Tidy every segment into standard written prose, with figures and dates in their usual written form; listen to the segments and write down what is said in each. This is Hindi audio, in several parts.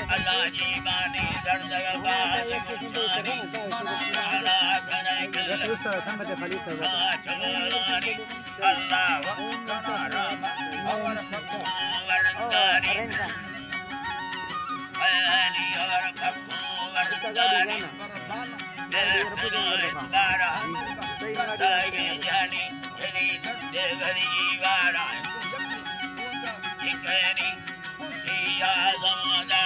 Allah ji mani dard gaaz gulzari ala karagal chawalani Allah waqtana rama aur fakwartani ayani aur fakwartani bara sai jani jani devari vara ikani siya zamada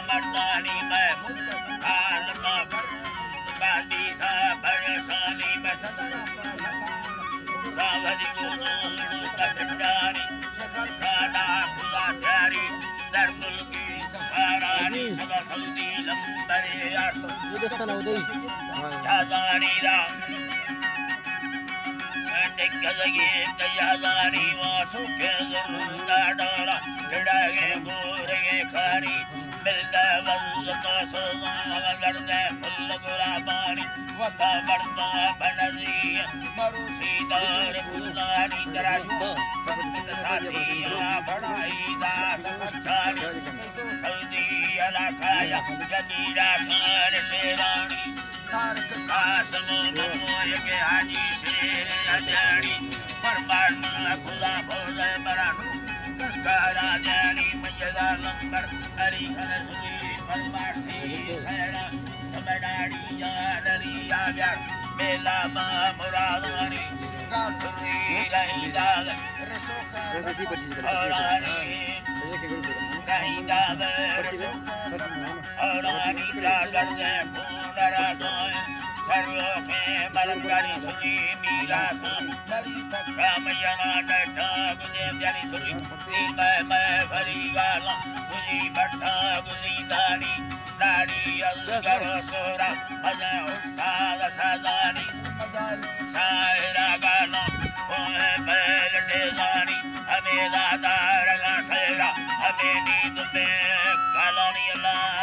मर्दानी मैं आलमा पर बादी था परेशानी में सावरी गुनू तटडारी खाना खुदा प्यारी दरमुल की सहारानी सदा सऊदी लंबरे यादानी राम गजगे यादानी वासु के ज़रूरता डोरा डड़ागे गोरे खारी मिलता वल्लता सोना लड़ते फुल गुलाबानी वता मरता बनजी मरुसी दार बुलानी कराजू सबसे साथी बढ़ाई दा कष्टानी सऊदी इलाकाया जमीरा खान शेरानी तारक कासम मोय के हाजी शेर अजानी परमात्मा खुदा बोले बरानू कष्टारा जानी मयदा लंबर हरी हर सुनी परमार्थी सैरा तमडाड़ी यादरी यार मेला मा मुरादानी गाथुरी रही दाग औरानी रही दाग औरानी जागर दे पूनरा दोए सर्वो के मरंगारी सुनी मीला तुम नरी तका मैया डटा गुजे जानी सुनी मैं भरी गाला गुजी बट्टा गुजी दानी दानी अल्लाह सोरा मजा उस्ताद सदानी